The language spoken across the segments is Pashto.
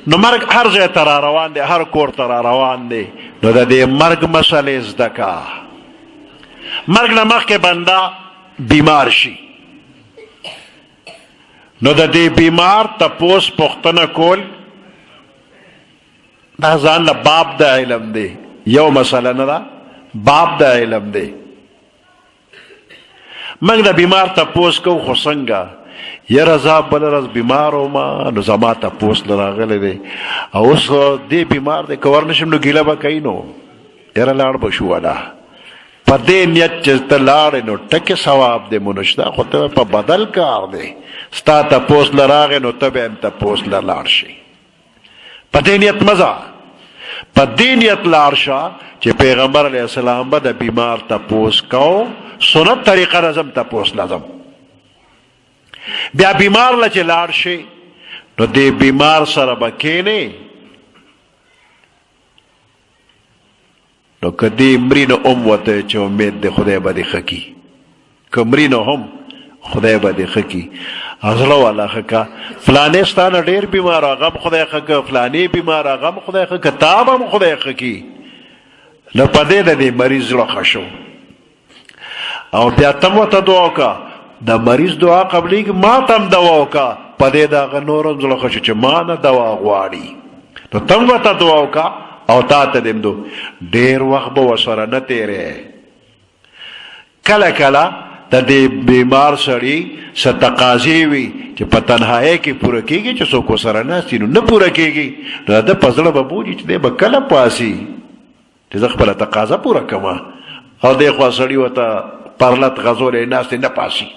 نو مرګ هر ځای ته را روان دی، هر کور ته را روان دی. نو د دې مرګ مسلې زده کا. مرګ نه مخکې بنده بیمار شي، نو د دې بیمار تپوس پوښتنه کول دا ځان له باب د علم دی، یو مسله نه ده، باب د علم دی. موږ د بیمار تپوس کوو، خو څنګه یاره زه بله ورځ بیمار وم نو زما تپوس نه راغلی دی، او اوس دې بیمار دی که ورنشم نو ګیله به کوي، نو یاره لاړ به شو والا. په دې نیت چې ته لاړې نو ټکې ثواب دی مو نشته، خو ته په بدل کار دی. ستا تپوس له راغی نو ته به هم تپوس له لاړ شي. په دې نیت مزه، په دې نیت لاړ شه چې پیغمبر علیه السلام به د بیمار تپوس کو، سنت طریقه رزم تپوس لازم. بیا بیمار له چې لاړ شي نو دې بیمار سره به کښېنې، نو که دې مري نو هم ورته چې امید دی خدای به دې ښه کي، که مري نو هم خدای به دې ښه کي. زړه والا ښه کا، فلانې ستا نه ډېر بیمار هغه هم خدای ښه که، فلانې بیمار هغه هم خدای ښه که، تا به هم خدای ښه کي. نو په دې د دې مریض زړه ښه شو. او بیا ته هم ورته دعا وکړه، د مریض دعا قبلیږي، ما ته هم دوا وکړه، په دې د هغه نور هم زړه ښه شو چې ما نه دوا غواړي. نو ته هم ورته دعا وکړه او تا ته دې دو. ډېر وخت به ورسره نه تېرې. کله کله د دې بیمار سړي څه تقاضې وي چې په تنهایۍ کې پوره کېږي، چې څوک ورسره ناست وي نو نه پوره کېږي، نو د ده په زړه به بوجي چې دی به کله پاسي چې زه خپله تقاضا پوره کړمه، او دی خوا سړي ورته پرلت غزولی ناست نه پاسي.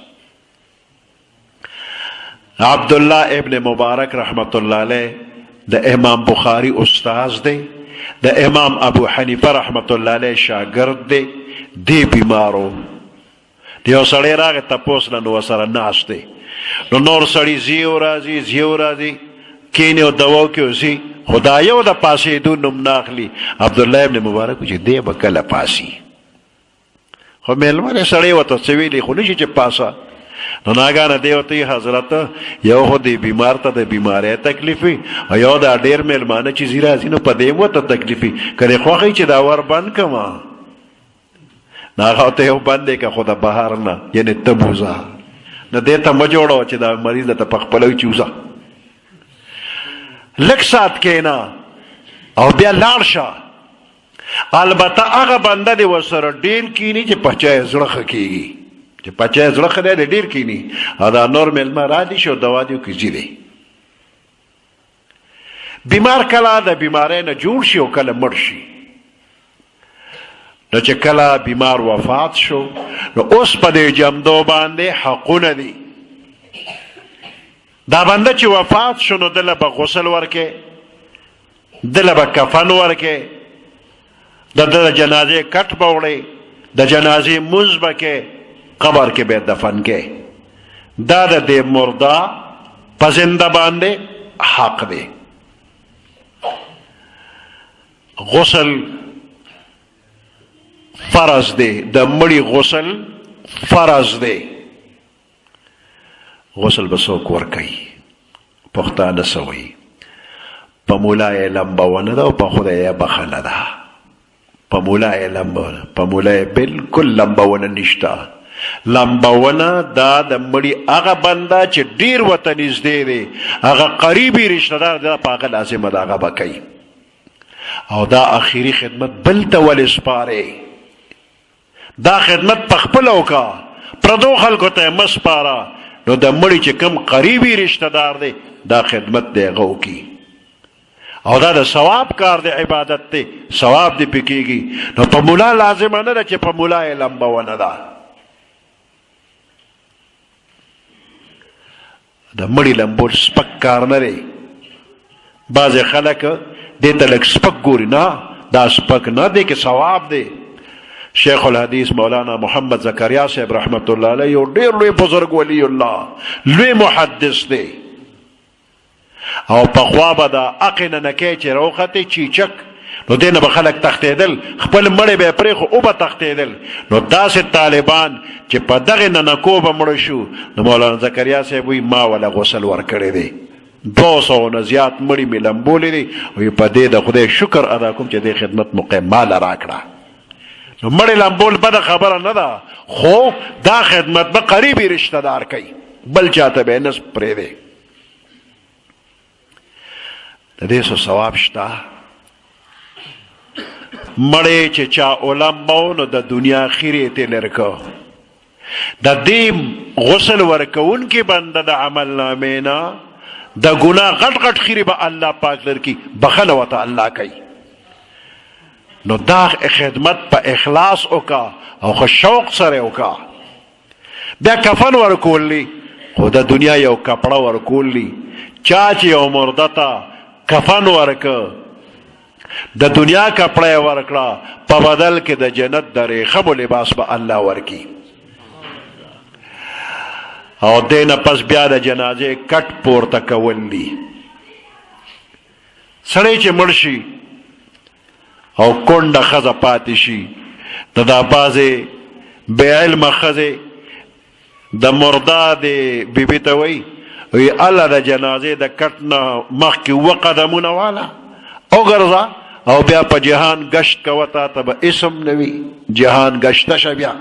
عبدالله ابن مبارک رحمت الله علیه د امام بخاری استاذ دی، د امام ابو حنیفه رحمت الله علیه شاگرد دی. دی بیمارو، د یو سړی راغی تپوس نه، نو ورسره ناست دی. نو نور سړي زیو راځي کینې او دوا وکړي ځي، خو دا یو د پاسېدو نوم نه اخلي. عبدالله ابن مبارک چې دی به کله پاسي، خو مېلمنې سړی ورته څه ویلي خو نه شي چې پاسه. نو ناګانه دی ورته حضرت یو خو دې بیمار ته د بیمارۍ تکلیف وي، او یو دا ډېر مېلمانه چې ځي راځي نو په دې هم ورته تکلیف وي، که دې خوښ وي چې دا ور بند کړمه. نو هغه ورته یو بند دی که خو د بهر نه، یعنې ته بوځه، نو دې ته مه جوړوه چې دا مریض درته په خپله وي چې وځه. لږ ساعت کښېنه او بیا لاړ شه. البته هغه بنده دې ورسره ډېر کښېني چې په چا یې زړه ښه کېږي، چې په چا یې زړه ښه دی ډېر کښېني، او دا نور مېلمه را دي شي او دوا دي وکړي ځي دی. بیمار کله د بیمارۍ نه جوړ شي او کله مړ شي. نو چې کله بیمار وفات شو نو اوس په دې جمدو باندې حقونه دي. دا بنده چې وفات شو نو دله به غسل ورکې، دله به کفن ورکې، د ده د جنازې کټ به وړې، د جنازې مونځ به کې، قبر کې به دفن کې. دا د دې مرده په زنده باندې حق دی. غسل فرض دی، د مړي غسل فرض دی. غسل به څوک ورکوي؟ پښتانه څه وایي؟ په مولا یې لمبونه ده او په خدای یې بخښنه ده. په مولا یې لمبونه، په مولا یې بلکل لمبونه نشته. لمبونه دا د مړي هغه بنده چې ډېر ورته نږدې دی، هغه قریبي رشته دار دی، په هغه لازمه ده هغه به کوي. او دا آخري خدمت بل ته ولې سپارې؟ دا خدمت په خپله وکړه، پردو خلکو ته یې مه سپاره. نو د مړي چې کوم قریبي رشته دار دی دا خدمت دی هغه وکړي، او دا د ثواب کار دی، عبادت دی، ثواب دی پې کېږي. نو په مولا لازمه نه ده چې په مولا یې لمبونه ده. د مړي لمبول سپک کار نه دی. بعضې خلک دې ته لږ سپک ګوري، نه دا سپک نه دی، که ثواب دی. شیخ الحدیث مولانا محمد زکریا صاحب رحمت الله علیه یو ډېر لوی بزرګ ولی الله، لوی محدث دی. او پخوا به د عقې نه نکۍ چې راوختې چیچک، نو دې نه به خلک تښتېدل، خپل مړی به یې پرېښو او به تښتېدل. نو داسې طالبان چې په دغې ننکو به مړه شو، نو مولانا زکریا صاحب وایي ما وله غسل ورکړی دی. 200 نه زیات مړي مې لمبولې دي وی په دې د خدای شکر ادا کوم چې د خدمت موقع مال راکړه. نو مړي لمبول بده خبره نه ده، خو دا خدمت به قریبي رشتہ دار کوي، بل چاته به نه پرېږدي. د دې څه ثواب شته؟ مړی چې چا اولمبو نو د دنیا خیرې ته لرکو، د دې غسل ورکوونکي بنده د عمل نامې نه د ګناه غټ غټ خیرې به الله پاک لرکي، بخنه ورته الله کوي. نو دا خدمت په اخلاص وکا او خو شوق سره وکا. بیا کفن ورکولی، خو د دنیا یو کپڑا ورکولی، چا چې یو مرده ته کفن ورکه د دنیا کپڑا ورکړه، په بدل کې د جنت د ریخمو لباس به الله ورکی. او دینه پس بیا د جنازې کټ پورته کول دي. سړی چې مړ شي او کونډه ښځه پاتې شي، د دا بعضې بې علمه ښځې د مرده د بیبي ته وایي الله د جنازې د کټ نه مخکې 2 قدمونه واله وګرځه او بیا په جهان گشت کوه، تا ته به اسم نه وي، جهان گشته شه. بیا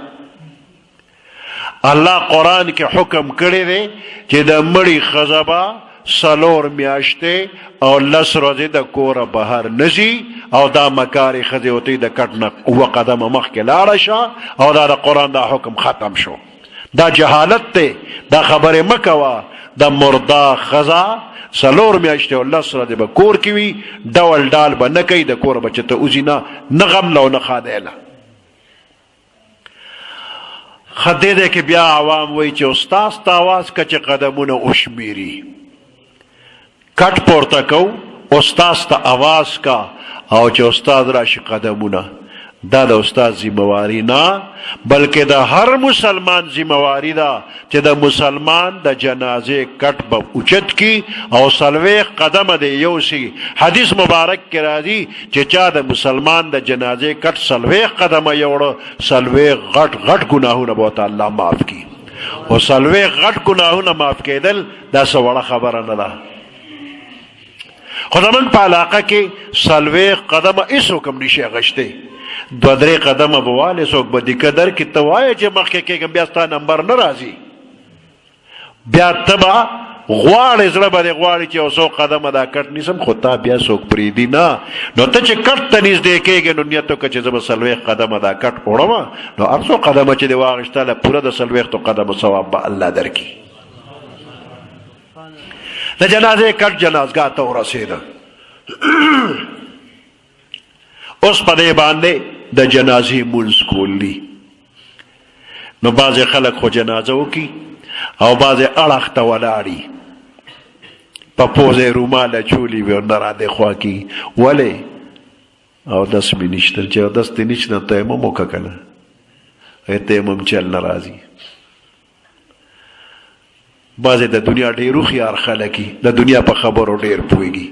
الله قرآن کې حکم کړی دی چې د مړي ښځه به 4 میاشتې او 10 ورځې د کوره بهر نځي، او دا مکارې ښځې ورته د کټ نه 2 قدمه مخکې لاړه شه، او دا د قرآن دا حکم ختم شو. دا جهالت دی، دا خبرې مه کوه. د مرده ښځه 4 میاشتې او 10 ورځې به کور کې وي، ډول ډال به نه کوي، د کوره به چې ته وځي نه غم له او نه خادیله. خدې دی کې بیا عوام وایي چې استاز ته آواز که چې قدمونه وشمیري. کټ پورته کو، استاز ته آواز کا، او چې استاد راشي قدمونه. دا د استاد ذمہواری نه بلکې د هر مسلمان ذمہواری ده چې د مسلمان د جنازې کټ به اوچت کی او 40 قدمه دی یوسي. حدیث مبارک کې راځي چې چا د مسلمان د جنازې کټ 40 قدمه یوړه، 40 غټ غټ ګناهونه به الله معاف کی. او 40 غټ ګناهونه معاف کېدل دا څه وړه خبره نه ده. خو زمونږ په علاقه کې 40 قدمه هېڅ حکم نشي غشتی، 2-3 قدمه به والې څوک به دیکه در کې ته وایه چې مخکې کېږم بیا ستا نمبر نه راځي. بیا ته به غواړې، زړه به دې غواړي چې یو 100 قدمه دا کټ نیسم، خو تا بیا څوک پرېږدي نه. نو ته چې کټ ته نږدې کېږې نو نیت وکړه چې زه به 40 قدمه دا کټ وړم، نو هر 100 قدمه چې دې واخېستله پوره د 40 قدمه ثواب به الله درکړي. د جنازې کټ جنازګاه ته ورسېده. اوس په دې باندې د جنازې مونځ کول دي. نو بعضې خلک خو جنازه وکړي او بعضې اړخ ته ولاړي، په پوزې رومال اچولي وي او نه را دې خوا کي. ولې؟ اودس مې نشته. چې اودس دې نشته تیمم وکړه که نه، تیمم چل نه راځي. بعضې د دنیا ډېر هوښیار خلک دي، د دنیا په خبرو ډېر پوهېږي.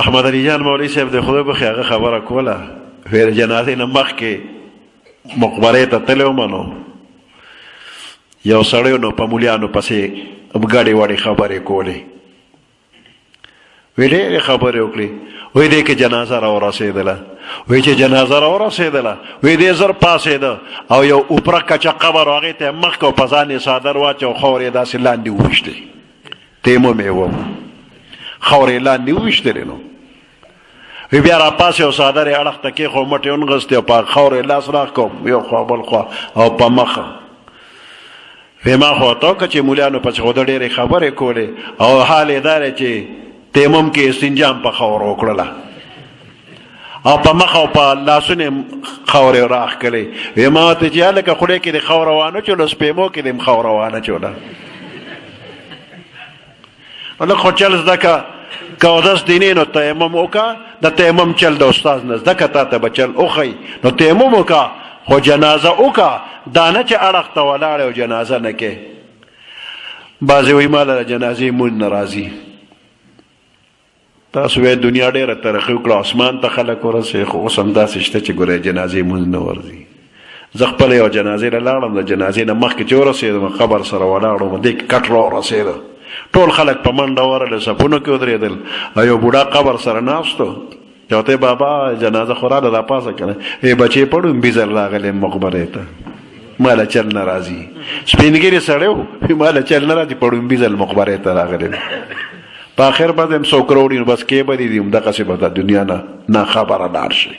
احمد علي جان مولوي صاحب د خدای بخښي هغه خبره کوله، ویل جنازې نه مخکې مقبرې ته تللی وم، نو یو سړی نو په مولیانو پسې ګډې وړې خبرې کولې. وی ډېرې خبرې وکړې. وی دې کې جنازه را ورسېدله. وی چې جنازه را ورسېدله، وی دې زر پاسېده او یو اوپره کچه قبر و هغې ته یې مخ کو، په ځان یې څادر واچو، خاورې یې داسې لاندې وویشتې. تیمم یې و، خاورې یې لاندې وویشتلې. نو وی بیا را پاسې او څادر یې اړخ ته کېښو، مټ یې ونغستې او په خاورې یې لاس راښ کو، یو خوا بل خوا او په مخه. وی ما خو ورته وکړه چې مولیانو پسې خو ده ډېرې خبرې کولې، او حال یې دا دی چې تیمم کې استنجا هم په خاورو وکړله، او په مخ او په لاسونه خاورې راښکلې. وی ما ورته چې هلکه خولې کې دې خاوره وانه چوله، سپېمو کې دې هم خاوره وانه چوله. لږ خو چل زده که، که اودس دینې نو تیمم وکړه. د تیمم چل د استاز نه زده که، تا ته به چل وښیي نو تیمم وکړه، خو جنازه وکړه. دا نه چې اړخ ته ولاړې او جنازه نه کې. بعضې وایي ما له جنازې مونځ نه راځي. تاسو وایي دنیا ډېره ترقي وکړه، اسمان ته خلک ورسوي، خو اوس هم داسې شته چې ګوره جنازې مونځ نه ورځي. زه خپله یو جنازې له لاړم د جنازې نه مخکې چې ورسېدم قبر سره ولاړ وم دې کې کټ راورسېده ټول خلک په منډه ورغلل صفونو کې ودرېدل او یو بوډا قبر سره ناست و یو ته بابا جنازه خو راله راپاسه که نه ای بچې پړم بیزل راغلی مقبرې ته ماله چل نه راځي سپین ږیرې سړی و ماله چل نه راځي پړم بیزل مقبرې ته راغلی په آخر به هم څوک راوړي نو بس کې به دي همدغسې به د دنیا نه خبره لاړ شي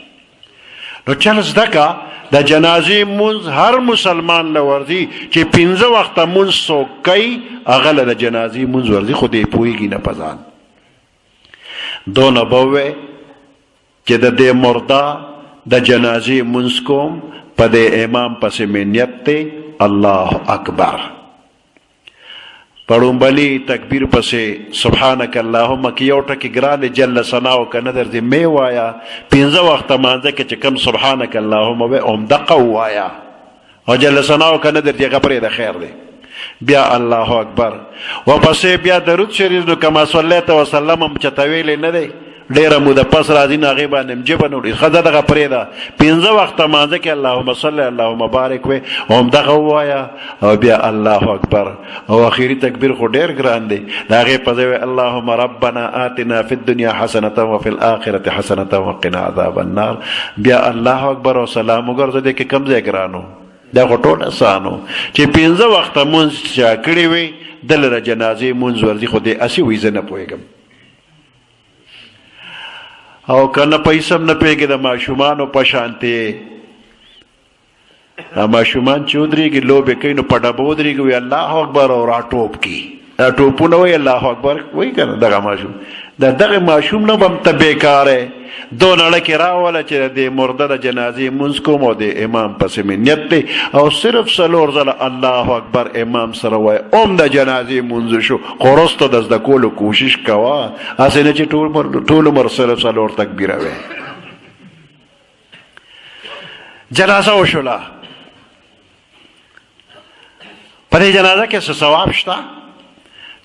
نو چل زده که د جنازې مونځ هر مسلمان له ورځي چې 15 وخته مونځ څوک کوي هغه له د جنازې مونځ ورځي خو دی پوهېږي نه په ځان دونه به ووی چې د دې مرده د جنازې مونځ کوم په دې امام پسې مې نیت دی الله اکبر پړومبلي تکبیر پسې سبحانک اللهم کې یو ټکي ګرانې جل ثناو که نه درځي مې وایه 15 وخته مانځه کې چې کوم سبحانک اللهم وی همدقه ووایه او جل ثناو که نه درځي هغه پرېږده خیر دی بیا الله اکبر ورپسې بیا درود شریف نو کما صلیت وسلم هم چته ویلی نه دی ډېره موده پس راځي نو هغې باندې هم جبه نه وړي ښه دغه پرېږده 15 وخته مانځه کې اللهم صل اللهم بارک وی همدغه ووایه او بیا الله اکبر او اخري تکبیر خو ډېر ګران دی د هغې په ځای اللهم ربنا آتنا فی الدنیا حسنة وفي الآخرة حسنة وقنا عذاب النار بیا الله اکبر او سلام وګرځه دې کې کوم ځای ګرانو دا خو ټول اسانو چې 15 وخته مونځ چا کړی وي دله د جنازې مونځ ورځي خو دې اسې وي زه نه پوهېږم او کنه پیسم نه پیږي د ماشومانو په شانتې ماشومان چې ودرېږي لوبې کوي نو په ډبه ودرېږي وي الله اکبر او راټوپ کي ټوپونه وایي الله اکبر وایي که نه دغه ماشوم د دغه ماشوم نه به هم ته بېکاره دونه اړه کې راوله چې د مرده د جنازې مونځ کوم او د امام پسې مې نیت دی او صرف 4 ځله الله اکبر امام سره وایي هم د جنازې مونځ شو خو وروسته د زده کولو کوشش کوه هسې نه چې ټول عمر صرف 4 تکبیره وی جنازه وشوله په دې جنازه کې څه ثواب شته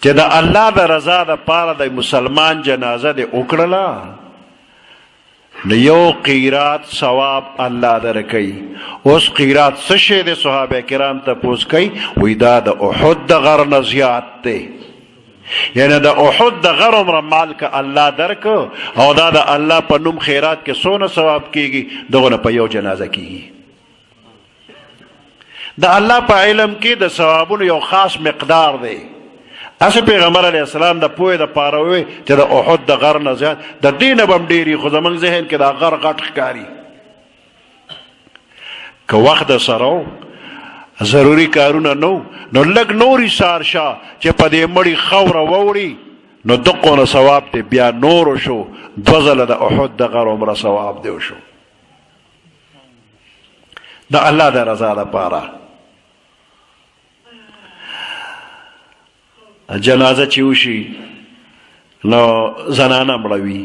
چې د الله د رضا دپاره د مسلمان جنازه دې وکړله نو یو قیرات ثواب الله درکوي اوس قیرات څه شی دی صحابه کرام تپوس کوي وایي دا د احد د غر نه زیات دی یعنی د احد د غر عمره مال که الله درکو او دا د الله په نوم خیرات کې څونه ثواب کیږي دغه نه په یو جنازه کیږي د الله په علم کې د ثوابونو یو خاص مقدار دی اسه پیغمبر علیه السلام د پوهې دپاره ووی چې د احد د غر نه زیات د دې نه به هم ډېر خو زموږ ذهن کې دا غر غټ ښکاري که وخت د سره ضروري کارونه نو لږ نور ایثار شه چې په دې مړي خوره ووړي نو دقونه ثواب دی بیا نورو شو 2 ځله د احد د غر عمره ثواب دی وشو د الله د رضا دپاره جنازه چې وشي نو زنانه مړوي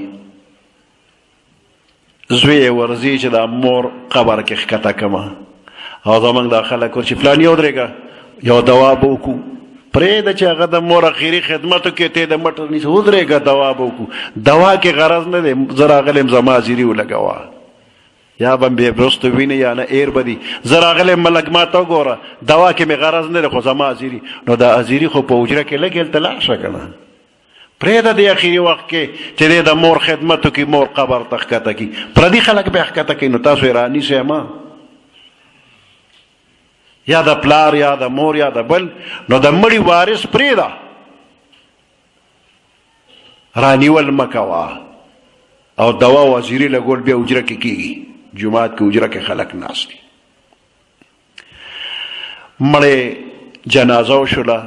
زوی یې ورځي چې د مور قبر کې ښکته کړمه او زموږ دا خلک ور چې فلاني ودرېږه یو دوا به وکړو پرېږده چې هغه د مور اخري خدمتو کې ته د مټر نیسه ودرېږه دوا به وکړو دوا کې غرض نه دی زه راغلی یم زما حاضري ولګوه یا به بې برستو وینې یا نه ایر به دي زه راغلی یم لږ ما ته وګوره دوا کې مې غرض نه دی خو زما حاضري نو دا حاضري خو په حجره کې لږ هلته لاړ شه که نه پرېږده د اخري وخت کې چې دی د مور خدمتو کې مور قبر ته ښکته کړي پردي خلک به یې ښکته کوي نو تاسو یې رانیسئ ما یا د پلار یا د مور یا د بل نو د مړي وارث پرېږده رانیول مه کوه او دوا وزیري لګول بیا حجره کې کېږي جماعت کې حجره کې خلک ناست دي مړې جنازه وشوله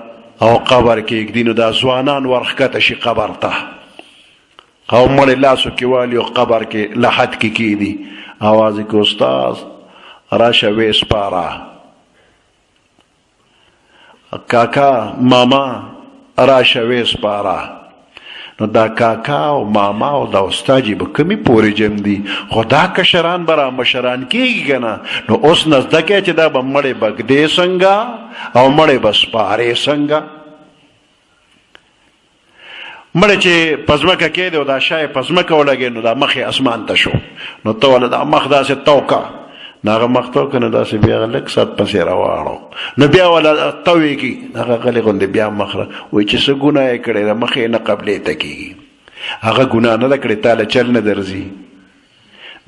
او قبر کې ږدي نو دا ځوانان ورښکته شي قبر ته او مړې لاسو کې والي او قبر کې لحد کې کېږدي اواز یې کې استاذ راشه ویې سپاره کاکا ماما راشه ویې سپاره نو دا کاکا او ماما او دا استاجی به کمی پورې جمع دي خو دا کشران به را مشران کېږي که نه نو اوس نه زده کوې چې دا به مړې بګدې څنګه او مړې به سپارې څنګه مړې چې په ځمکه کېدی او دا شی په ځمکه ولګېد نو دا مخ یې اسمان ته شو نو ته ولې دا مخ داسې توکه هغه مخته که نه داسې بیا هغه لږ ساعت پسې راواړو نو بیا ولا توی کي هغه غلی غوندې بیا مخ وایي چې څه ګناه یې کړې ده مخ یې نه قبلې ته کېږي هغه ګناه نه ده کړې تا له چل نه درځي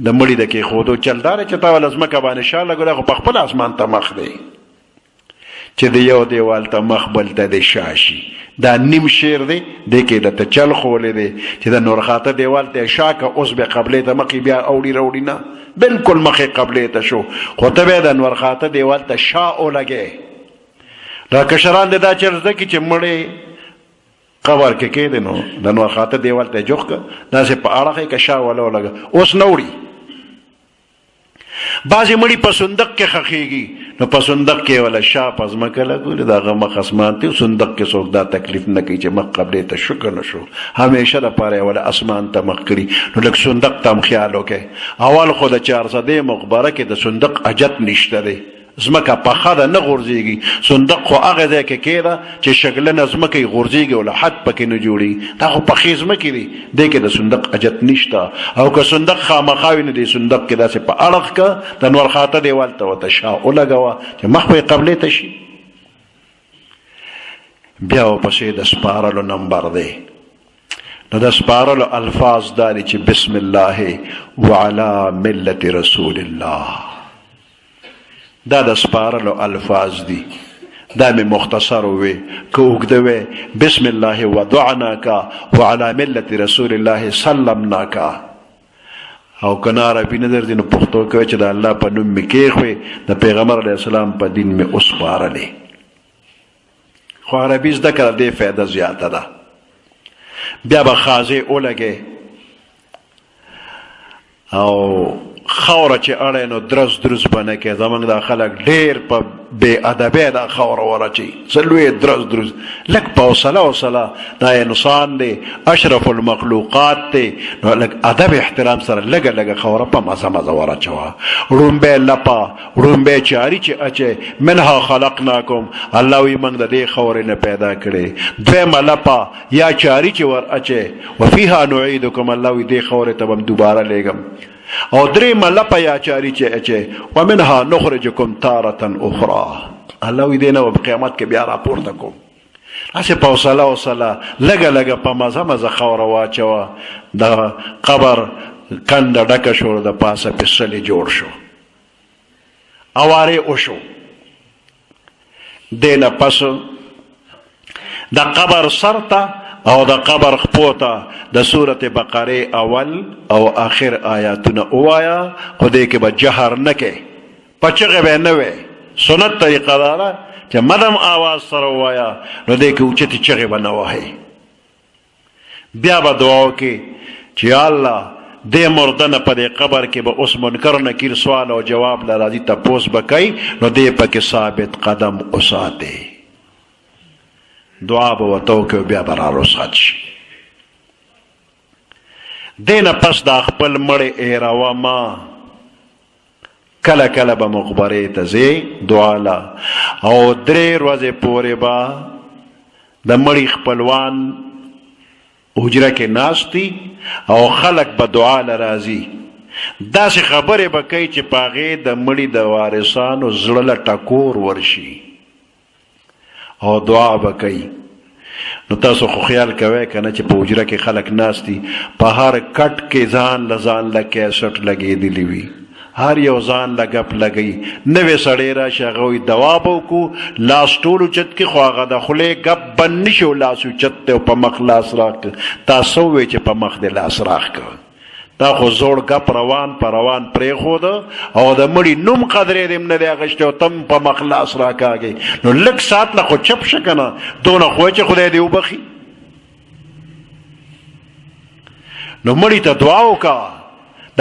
د مړي د کېښودو چل دا دی چې تا وله ځمکه باندې شا لګولی خو په خپل اسمان ته مخ دی چې د یو دیوال ته مخ بل ته د شا شي دا نیم شعر دی دی کې درته چل خولی دی چې د نورخاته دیوال ته شا که اوس بیا قبلې ته مخې بیا اوړي راوړي نه بلکل مخې قبلې ته شو خو ته بیا د نورخاته دیوال ته شا ولګې دا کشران دی دا چل زده کړي چې مړی قبر کې کېدی نو د نورخاته دیوال ته جوخ که داسې په اړه که شا وله ولګه اوس نه وړي بعضې مړي په صندوق کې ښخېږي نو په صندوق کې ولا شا په ځمکه لګولې د هغه مخ اسمان ته صندوق کې څوک دا تکلیف نه کوي چې مخ قبلې ته شو که نه شو همیشه دپاره یې ولا اسمان ته مخ کړي نو لږ صندوق ته هم خیال وکړئ اول خو د 400 مقبره کې د صندوق اجت نشته دی ځمکه پخه ده نه غورځېږي صندوق خو هغه ځای کې کېده چې شګلنه ځمکه یې غورځېږي او له حد پکې نه جوړېږي دا خو پخې ځمکې دي دې کې د صندوق اجت نشته او که صندوق خامخا وي نو دې صندوق کې داسې په اړخ که د نورخاته دیوال ته ورته شا ولګوه چې مخ به یې قبلې ته شي بیا ورپسې د سپارلو نمبر دی نو د سپارلو الفاظ دا دي چې بسم الله وعلى ملت رسول الله دا د سپارلو الفاظ دي دا مې مختصر وي که اوږده وی بسم الله ودعناکا وعلى ملت رسول الله سلمناکا او که نه عربي نه درځي نو پښتو کوي چې د الله په نوم مې کېښوې د پیغمبر علیه السلام په دین مې وسپارلې خو عربي زده کړه دې فایده زیاته ده بیا به خازې ولګې او خوره چې اړی نو درز درز به نه کې زمونږ دا خلک ډېر په بې ادبۍ دا خوره ورچوي څه لوی درز درز لږ په حوصله دا انسان دی اشرف المخلوقات دی نو لږ ادب احترام سره لږه لږه خوره په مزه مزه ورچوه ړومبی لپه ړومبی چاري چې اچی منها خلقناکم الله وایي موږ د دې خورې نه پیدا کړې دویمه لپه یا چاري چې ور اچی وفیها نعیدکم الله وایي دې خورې ته به هم دوباره لیږم او درېیمه لپه یا چاري چې اچی ومنها نخرجکم تارة اخرى الله وایي دې نه به په قیامت کې بیا راپورته کوم هسې په حوصله لږه لږه په مزه مزه خوره واچوه د قبر کنده ډکه شو د پاسه پسلې جوړ شو اوارې وشو دې نه پس د قبر سر ته او د قبر خپو ته د سورت بقره اول او آخر آیاتونه ووایه خو دې کې به جهر نه کې په چغې به نه وی سنت طریقه دا ده چې مدم آواز سره ووایه نو دې کې اوچتې چغې به نه وهئ بیا به دعا وکړي چې یا الله دې مرده نه په دې قبر کې به اوس منکر نکیر سوال او جواب له راځي تپوس به کوي نو دې پکې ثابت قدم وساتئ دعا به ورته وکړي بیا به را رخصت شي دې نه پس دا خپل مړی ایرومه کله کله به مقبرې ته ځې دعا له او 3 ورځې پورې به د مړي خپلوان حجره کې ناستی او خلق به دعا له راځي داسې خبرې به کوي چې په هغې د مړي د وارثانو زړه له ټکور ورشي او دعا به کوي نو تاسو خو خیال کوئ که نه چې په حجره کې خلک ناستی په هر کټ کې ځان له کیسټ لګېدلی وي هر یو ځان له ګپ لګوي نوې سړی راشي هغه وایي دوا به وکړو لاس ټول اوچت کړي خو هغه د خولې ګپ بند نه شي لاس اوچت دی او په مخ لاس راکړه تاسو ووایئ چې په مخ دې لاس راکړه دا خو زوړ ګپ روان په روان پرېښوده او د مړي نوم قدرې دې هم نه دی اخیستی او ته په مخ لاس راکاږې نو لږ ساعت نه خو چپ شه که نه دونه خو چې خدای دې وبخي نو مړي ته دعا وکړه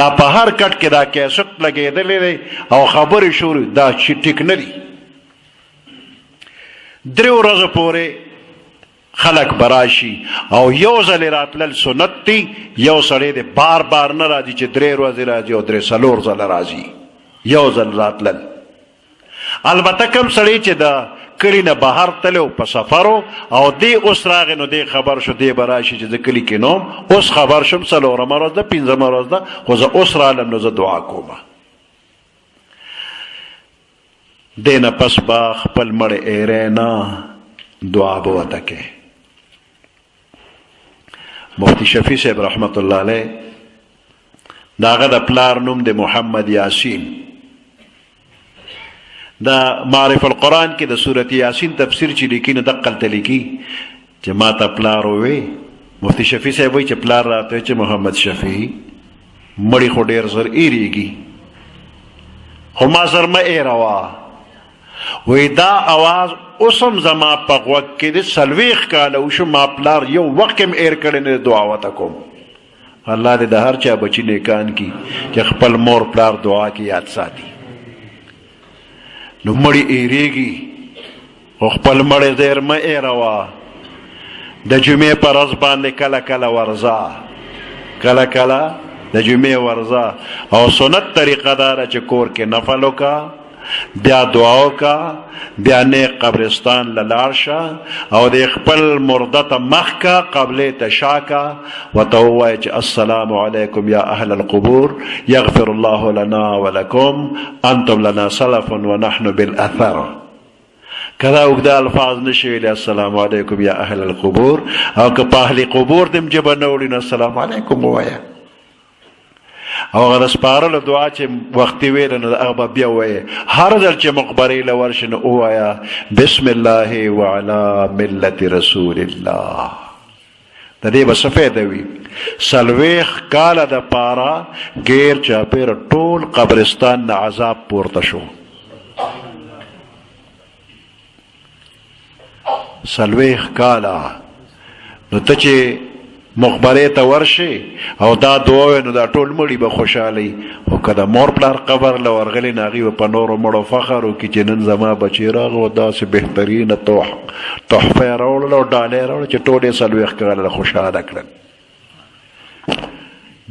دا په هر کټ کې دا کیسټ لګېدلی دی او خبرې شروع دا چې ټیک نه دي 3 ورځو پورې خلق براشي او یو ځل راتلل سنت دی یو سړی دی بار بار نه راځي چې 3 ورځې راځي او 3-4 ځله راځي یو ځل راتلل البته کم سړی چې د کلی نه بهر تلو په سفرو او دی اوس راغی نو دی خبر شو دی به راشي چې زه کلي کې نوم اوس خبر شم 4مه ورځ ده 5مه ورځ ده خو زه اوس رالم نو زه دعا کومه دین پس با خپل مړ ایرینا دعا به ورته کوي. مفتی شفیع صاحب رحمت الله علیه د هغه د پلار نوم د محمد یاسین. د معرف القرآن کې د سورت یاسین تفسیر چې لیکي نو دقلته لیکي چې ما ته پلار ووی. مفتی شفیع صاحب وایي چې پلار راته چې محمد شفیع مړی خو ډېر زر ایریږي خو ما سر مه ایروه. وی دا آواز اوسم زما په غوږ کې د 40 کاله وشو ما پلار یو وخت هم ایر کړی نه دعا ورته کوم. الله دې د هر چا بچي نیکان کی چې خپل مور پلار دعا کې یاد ساتي. نو مړی ایریږي خو خپل مړی زیر مه ایروه. د جمعې په ورځ باندې کله کله ورځه کله کله د جمعې ورځه او سنت طریقه داره چې کور کې نفل وکړه بیا دعا وکړه بیا نیک قبرستان له لاړ شه او د خپل مرده ته مخ کا قبلې ته شا کا ورته ووایه چې السلام علیکم یا اهل القبور یغفر الله لنا ولکم انتم لنا سلف ونحن بالاثر. کدا اوږده الفاظ نشي ویلی السلام علیکم یا اهل القبور او که په اهل قبور دم جبه نه وړي نو السلام علیکم ووایه. او هغه د سپارلو دعا چې وختي ویله نو هغه به بیا ووایه. هر ځل چې مقبرې له ورشي نو ووایه بسم الله وعلى ملت رسول الله. د دې به څه فایده وي؟ 40 کاله د پاره غیر چاپېره ټول قبرستان نه عذاب پورته شو. 40 کاله نو ته چې مقبرې ته ورشي او دا دعا وي نو دا ټول مړي به خوشحالي. خو که د مور پلار قبر له ورغلي نو هغوی به په نورو مړو فخر وکړي چې نن زما بچی راغی او داسې بهترینه تحفه یې راوړله او ډالۍ یې راوړله چې ټول یې 40 کاله له خوشحاله کړل.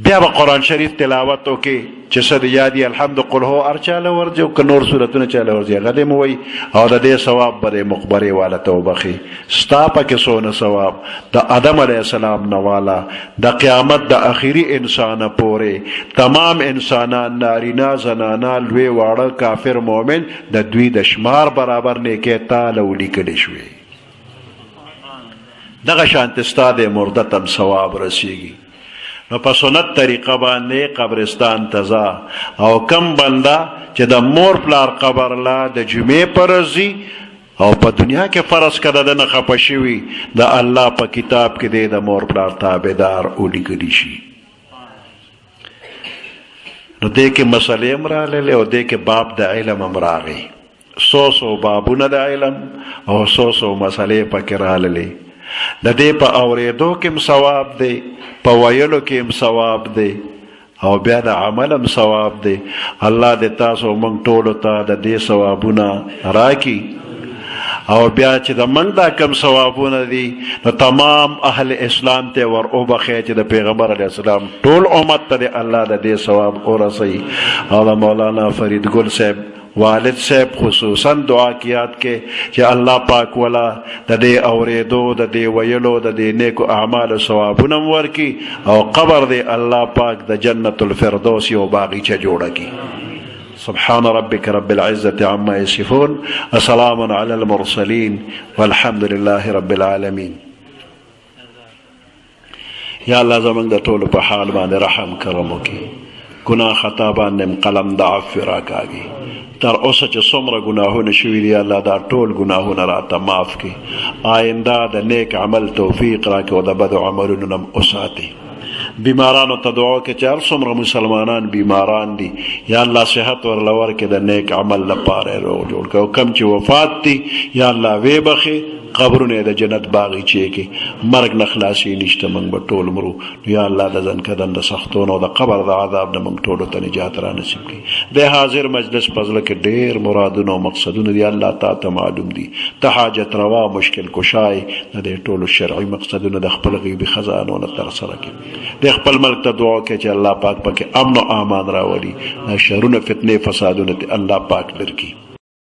بیا به قرآن شریف تلاوت وکړي چې څه د یاد یې الحمد قل هو هر چاله ورځي او که نور صورتونه چاله ورځي هغه دې مو وایي او د دې ثواب به د مقبرې والا ته وبخي. ستا پکې څونه ثواب د آدم علیه السلام نه والا د قیامت د اخري انسانه پورې تمام انسانان نارینه زنانه لوی واړه کافر مؤمن د دوی د شمار برابر نیکۍ تاله ولیکلی شوې. دغه شانتې ستا د مرده تم ثواب رسیږي. نو په سنت طریقه باندې قبرستان ته ځه او کم بنده چې د مور پلار قبر لا د جمعې پر ورځ او په دنیا کې فرض که د ده نه خفه شوي د الله په کتاب کې دی د مور پلار تابعدار ولیکلی شي. نو دې کې مسلې هم راغلې او دې کې باب د علم هم راغی. 100 بابونه د علم او 100 مسلې پکې راغلې. د دې په اورېدو کې هم ثواب دی په ویلو کې هم ثواب دی او بیا د عمل هم ثواب دی. الله دې تاسو موږ ټولو ته د دې ثوابونه راکړي او بیا چې د موږ دا کم ثوابونه دي نو تمام اهل اسلام ته ور وبخي چې د پیغمبر علیه السلام ټول امت ته الله د دې ثواب ورسوي. او د مولانا فرید ګل صاحب والد صاحب خصوصا دعا کی یاد کې چې الله پاک ولا د دې اورېدو د دې ویلو د دې نیکو اعمالو ثوابونه ورکي او قبر دې الله پاک د جنت الفردوس یو باغچه جوړه کړي. سبحان ربك رب العزة عما يصفون وسلام على المرسلين والحمد لله رب العالمين. یا الله زمونږ د ټولو په حال باندې رحم کرم وکړي. ګناه خطا باندې قلم د عفو راکاږي. تر اوسه چې څومره ګناهونه شوي دي الله دا ټول ګناهونه راته معاف کړي. آینده د نیک عمل توفیق راکړي او د بدو عملونو نه وساتي. بیمارانو ته دعا وکړه چې هر څومره مسلمانان بیماران دي یا الله صحت ورله ورکړي د نیک عمل لپاره یې روغ جوړ کړي او کم چې وفات دي یا الله ویې بخي قبرونه د جنت باغچې کې مرګ نه خلاصي نشته. موږ به ټول مرو یا الله د ځنکدن د سختونو او د قبر د عذاب نه موږ ټولو ته نجات را نصیب کړي. د حاضر مجلس په زړه کې ډېر مرادونه او مقصدونه دي الله تا ته معلوم دي. ته حاجت روا مشکل کشای د دې ټولو شرعي مقصدونه د خپل غیبي خزانو نه ترسره کړي. د خپل ملک ته دعا وکړي چې الله پاک پکې امن او امان راولي. د شرونه فتنې فسادونه الله پاک لري کړي.